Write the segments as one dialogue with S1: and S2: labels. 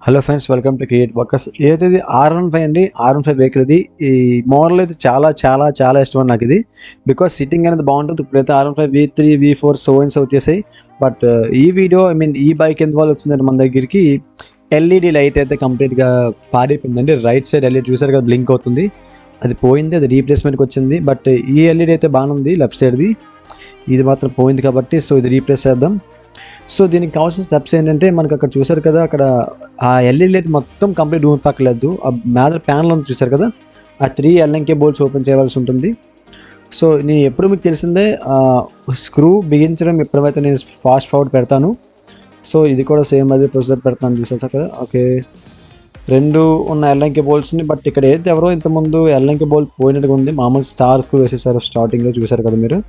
S1: Hello friends, welcome to cre.ativeworkers. ఏదైతే ఇది R15 అండి, R15 వెహికల్ ఇది. ఈ మోడల్ అయితే చాలా చాలా చాలా ఇష్టం నాకు ఇది. బికాస్ సిట్టింగ్ అనేది బాగుంటుంది. ఇప్పుడైతే R15 V3 V4 so and so వచ్చేసాయి. బట్ ఈ వీడియో ఈ బైక్ ఎందువల్ల వచ్చిందంటే మన దగ్గరికి ఎల్ఈడి లైట్ అయితే కంప్లీట్గా పాడైపోయిందండి. రైట్ సైడ్ ఎల్ఈడి చూసారు కదా, బ్లింక్ అవుతుంది. అది పోయింది, అది రీప్లేస్మెంట్కి వచ్చింది. బట్ ఈ ఎల్ఈడి అయితే బాగానే ఉంది, లెఫ్ట్ సైడ్ది. ఇది మాత్రం పోయింది కాబట్టి సో ఇది రీప్లేస్ చేద్దాం. సో దీనికి కావాల్సిన స్టెప్స్ ఏంటంటే, మనకు అక్కడ చూసారు కదా, అక్కడ ఆ ఎల్ఈడి లైట్ మొత్తం కంప్లీట్ పక్కలేదు. ఆ మీద ప్యానల్ ఉంది చూసారు కదా, ఆ 3 ఎల్ఎంకే బోల్ట్స్ ఓపెన్ చేయవలసి ఉంటుంది. సో నేను ఎప్పుడు మీకు తెలిసిందే, స్క్రూ బిగించడం ఎప్పుడైతే నేను ఫాస్ట్ ఫార్వర్డ్ పెడతాను. సో ఇది కూడా సేమ్ అదే ప్రొసీజర్ పెడతాను చూసారు కదా. ఓకే, 2 ఉన్న ఎల్ఎంకే బోల్ట్స్ని, బట్ ఇక్కడ ఏదైతే ఎవరో ఇంతకుముందు ఎల్ఎంకే బోల్ట్ పోయినట్టుగా ఉంది. మామూలు స్టార్ స్క్రూ వేసేసారు స్టార్టింగ్లో, చూసారు కదా మీరు.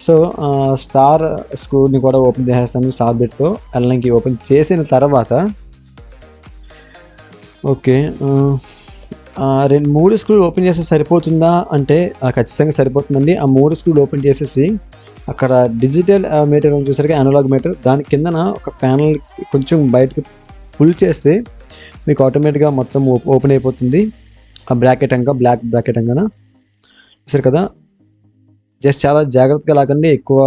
S1: సో స్టార్ స్క్రూని కూడా ఓపెన్ చేసేస్తాను. స్టార్ బిట్తో ఎల్ఎంకి ఓపెన్ చేసిన తర్వాత ఓకే, 3 స్క్రూలు ఓపెన్ చేస్తే సరిపోతుందా అంటే ఖచ్చితంగా సరిపోతుందండి. ఆ 3 స్క్రూలు ఓపెన్ చేసేసి అక్కడ డిజిటల్ మీటర్ చూసారుగా, అనలాగ్ మీటర్, దాని కిందన ఒక ప్యానల్ కొంచెం బయటకు పుల్ చేస్తే మీకు ఆటోమేటిక్గా మొత్తం ఓపెన్ అయిపోతుంది. ఆ బ్రాకెట్ అంగా, బ్లాక్ బ్రాకెట్ అంగాన చూసారు కదా. జస్ట్ చాలా జాగ్రత్తగా లాగండి, ఎక్కువ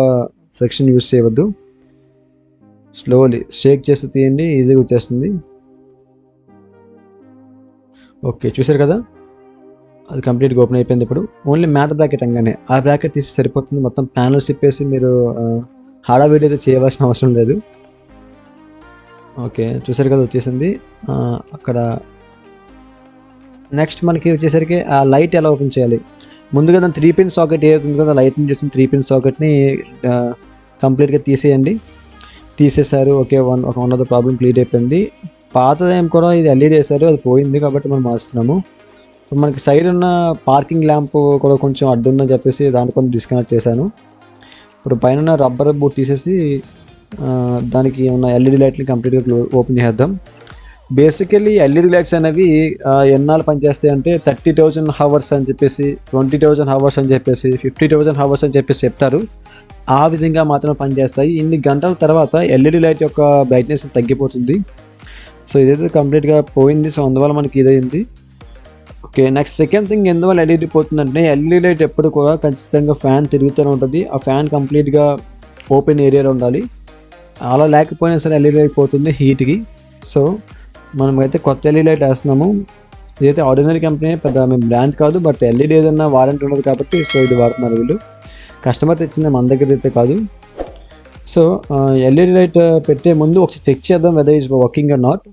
S1: ఫ్రిక్షన్ యూస్ చేయవద్దు. స్లోలీ షేక్ చేసి తీయండి, ఈజీగా వచ్చేస్తుంది. ఓకే, చూసారు కదా, అది కంప్లీట్గా ఓపెన్ అయిపోయింది. ఇప్పుడు ఓన్లీ మ్యాథ్ బ్రాకెట్ అంగానే ఆ బ్రాకెట్ తీసి సరిపోతుంది. మొత్తం ప్యానల్స్ తిప్పేసి మీరు హడావిడి అయితే చేయవలసిన అవసరం లేదు. ఓకే, చూసారు కదా, వచ్చేసింది. అక్కడ నెక్స్ట్ మనకి వచ్చేసరికి ఆ లైట్ ఎలా ఓపెన్ చేయాలి. ముందుగా దాని 3 పిన్ సాకెట్ ఏదైతే ఉందో కదా, లైట్ నుంచి వచ్చిన 3 పిన్ సాకెట్ని కంప్లీట్గా తీసేయండి. తీసేశారు. Okay, one of the problem clear అయిపోయింది. పాత టైం కూడా ఇది ఎల్ఈడి వేశారు, అది పోయింది కాబట్టి మనం మార్చుతున్నాము. మనకి సైడ్ ఉన్న పార్కింగ్ ల్యాంప్ కూడా కొంచెం అడ్డు ఉందని చెప్పేసి దాన్ని కొంచెం డిస్కనెక్ట్ చేశాను. ఇప్పుడు పైన రబ్బర్ బూట్ తీసేసి దానికి ఉన్న ఎల్ఈడి లైట్ని కంప్లీట్గా ఓపెన్ చేద్దాం. బేసికలీ ఎల్ఈడి లైట్స్ అనేవి ఎన్నాళ్ళు పనిచేస్తాయి అంటే 30,000 హవర్స్ అని చెప్పేసి, 20,000 హవర్స్ అని చెప్పేసి, 50,000 హవర్స్ అని చెప్పేసి చెప్తారు. ఆ విధంగా మాత్రం పనిచేస్తాయి. ఇన్ని గంటల తర్వాత ఎల్ఈడి లైట్ యొక్క బ్రైట్నెస్ తగ్గిపోతుంది. సో ఇదైతే కంప్లీట్గా పోయింది. సో అందువల్ల మనకి ఇదైంది. ఓకే, నెక్స్ట్ సెకండ్ థింగ్, ఎందువల్ల ఎల్ఈడి పోతుందంటే, ఎల్ఈడి లైట్ ఎప్పుడు కూడా ఖచ్చితంగా ఫ్యాన్ తిరుగుతూనే ఉంటుంది. ఆ ఫ్యాన్ కంప్లీట్గా ఓపెన్ ఏరియాలో ఉండాలి. అలా లేకపోయినా సరే ఎల్ఈడి లైట్ పోతుంది హీట్కి. సో మనమైతే కొత్త ఎల్ఈడి లైట్ వేస్తున్నాము. ఇదైతే ఆర్డినరీ కంపెనీ, పెద్ద మేము బ్రాండ్ కాదు, బట్ ఎల్ఈడి ఏదైనా వారంటీ ఉండదు కాబట్టి సో ఇది వాడుతున్నారు వీళ్ళు. కస్టమర్ తెచ్చింది, మన దగ్గర అయితే కాదు. సో ఎల్ఈడి లైట్ పెట్టే ముందు ఒకసారి చెక్ చేద్దాం whether is working or not.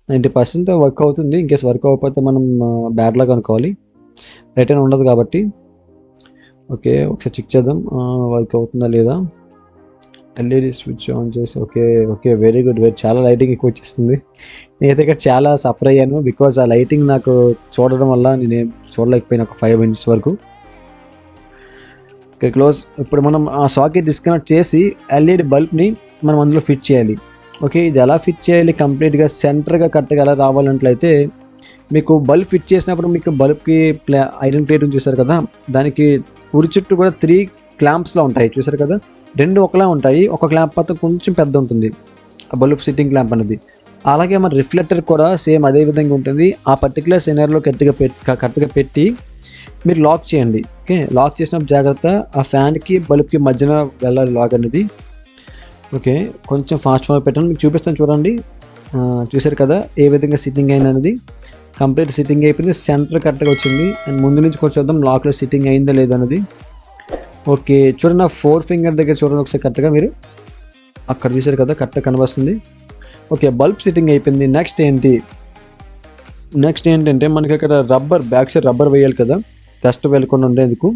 S1: 90% work అవుతుంది. ఇన్కేస్ వర్క్ అవ్వకపోతే మనం బ్యాడ్ లాగా అనుకోవాలి, రిటర్న్ ఉండదు కాబట్టి. ఓకే, ఒకసారి చెక్ చేద్దాం వర్క్ అవుతుందా లేదా. ఎల్ఈడి స్విచ్ ఆన్ చేసి ఓకే వెరీ గుడ్. చాలా లైటింగ్ ఎక్కువ వచ్చేస్తుంది. నేనైతే ఇక్కడ చాలా సఫర్ అయ్యాను, బికాజ్ ఆ లైటింగ్ నాకు చూడడం వల్ల నేనేం చూడలేకపోయినా ఒక 5 minutes వరకు. Okay, close. ఇప్పుడు మనం ఆ సాకెట్ డిస్కనెక్ట్ చేసి ఎల్ఈడి బల్బ్ని మనం అందులో ఫిట్ చేయాలి. ఓకే, ఇది ఎలా ఫిట్ చేయాలి, కంప్లీట్గా సెంటర్గా కరెక్ట్గా ఎలా రావాలంట్లయితే, మీకు బల్బ్ ఫిట్ చేసినప్పుడు మీకు బల్బ్కి ఐరన్ ప్లేట్ చూసారు కదా, దానికి ఉరి చుట్టూ కూడా 3 క్లాంప్స్లా ఉంటాయి చూసారు కదా. 2 ఒకలా ఉంటాయి, ఒక క్లాంప్ మాత్రం కొంచెం పెద్ద ఉంటుంది, ఆ బల్బ్ సిట్టింగ్ క్లాంప్ అనేది. అలాగే మన రిఫ్లెక్టర్ కూడా సేమ్ అదే విధంగా ఉంటుంది. ఆ పర్టికులర్ సినారియోలో కరెక్ట్గా పెట్టి మీరు లాక్ చేయండి. ఓకే, లాక్ చేసినప్పుడు జాగ్రత్త, ఆ ఫ్యాన్కి బల్బ్కి మధ్యన వెళ్ళాలి లాక్ అనేది. ఓకే, కొంచెం ఫాస్ట్ ఫార్వర్డ్ పెట్టండి, మీకు చూపిస్తాను చూడండి. చూసారు కదా ఏ విధంగా సిట్టింగ్ అయింది అనేది. కంప్లీట్ సిట్టింగ్ అయిపోయింది, సెంటర్ కరెక్ట్గా వచ్చింది. అండ్ ముందు నుంచి కొంచెం చూద్దాం లాక్లో సిట్టింగ్ అయిందా లేదా అనేది. ఓకే, చూడండి, నా 4 ఫింగర్ దగ్గర చూడండి ఒకసారి కరెక్ట్గా మీరు. అక్కడ చూసారు కదా కరెక్ట్గా కనిపిస్తుంది. ఓకే, బల్బ్ సిట్టింగ్ అయిపోయింది. నెక్స్ట్ ఏంటంటే మనకి అక్కడ రబ్బర్, బ్యాక్ సైడ్ రబ్బర్ వేయాలి కదా, డస్ట్ వెళ్ళకుండా ఉండేందుకు.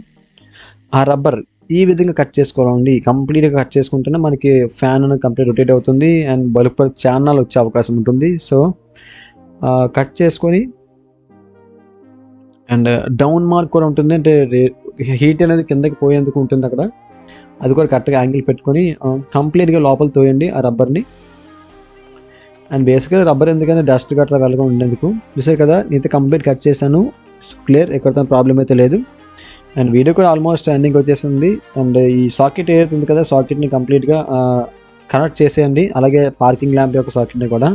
S1: ఆ రబ్బర్ ఈ విధంగా కట్ చేసుకోవాలండి. కంప్లీట్గా కట్ చేసుకుంటేనే మనకి ఫ్యాన్ కంప్లీట్ రొటేట్ అవుతుంది అండ్ బల్బ్ ఛానల్ వచ్చే అవకాశం ఉంటుంది. సో కట్ చేసుకొని, అండ్ డౌన్ మార్క్ కూడా ఉంటుంది, అంటే హీట్ అనేది కిందకి పోయేందుకు ఉంటుంది అక్కడ. అది కూడా కరెక్ట్గా యాంగిల్ పెట్టుకొని కంప్లీట్గా లోపల తోయండి ఆ రబ్బర్ని. అండ్ బేసిక్గా రబ్బర్ ఎందుకంటే డస్ట్ గట్రా వెళ్ళకుండా ఉండేందుకు. చూసారు కదా, నేనైతే కంప్లీట్ కట్ చేశాను, క్లియర్, ఎక్కడ ప్రాబ్లం అయితే లేదు. అండ్ వీడియో కూడా ఆల్మోస్ట్ ఎండింగ్ వచ్చేసింది. అండ్ ఈ సాకెట్ ఏదైతే ఉంది కదా, సాకెట్ని కంప్లీట్గా కనెక్ట్ చేసేయండి. అలాగే పార్కింగ్ ల్యాంప్ యొక్క సాకెట్ని కూడా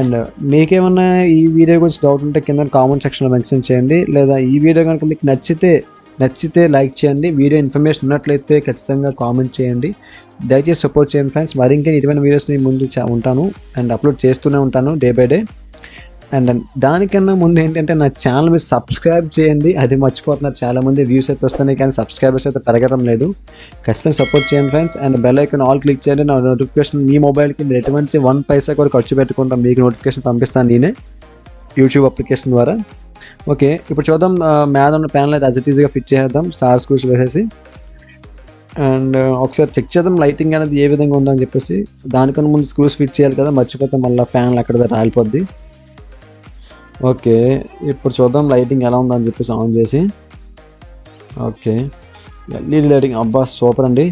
S1: అండ్ మీకేమన్నా ఈ వీడియో గురించి డౌట్ ఉంటే కింద కామెంట్ సెక్షన్లో మెన్షన్ చేయండి, లేదా ఈ వీడియో కనుక మీకు నచ్చితే లైక్ చేయండి, వీడియో ఇన్ఫర్మేషన్ ఉన్నట్లయితే ఖచ్చితంగా కామెంట్ చేయండి. దయచేసి సపోర్ట్ చేయండి ఫ్రెండ్స్. మరి ఇంకా ఇటువంటి వీడియోస్ నేను ముందు ఉంటాను అండ్ అప్లోడ్ చేస్తూనే ఉంటాను డే బై డే. అండ్ దానికన్నా ముందు ఏంటంటే నా ఛానల్ మీరు సబ్స్క్రైబ్ చేయండి, అది మర్చిపోతున్నారు చాలామంది. వ్యూస్ అయితే వస్తున్నాయి కానీ సబ్స్క్రైబర్స్ అయితే పెరగడం లేదు. ఖచ్చితంగా సపోర్ట్ చేయండి friends. And bell icon all click చేయండి. నా నోటిఫికేషన్ మీ మొబైల్కి మీరు ఎటువంటి 1 పైసా కూడా ఖర్చు పెట్టుకుంటాం, మీకు నోటిఫికేషన్ పంపిస్తాను నేనే యూట్యూబ్ అప్లికేషన్ ద్వారా. ఓకే, ఇప్పుడు చూద్దాం. మీద ఉన్న ప్యానల్ అయితే యాజ్ ఇట్ ఈజ్గా ఫిట్ చేద్దాం స్టార్ స్క్రూస్ వేసేసి. అండ్ ఒకసారి చెక్ చేద్దాం లైటింగ్ అనేది ఏ విధంగా ఉందని చెప్పేసి. దానికన్నా ముందు స్క్రూస్ ఫిట్ చేయాలి కదా, మర్చిపోతాం మళ్ళీ ప్యానల్ అక్కడ రాలిపోద్ది. ఓకే, ఇప్పుడు చూద్దాం లైటింగ్ ఎలా ఉందని చెప్పేసి ఆన్ చేసి. ఓకే, ఎల్ఈడి లైటింగ్ అబ్బా సూపర్ అండి.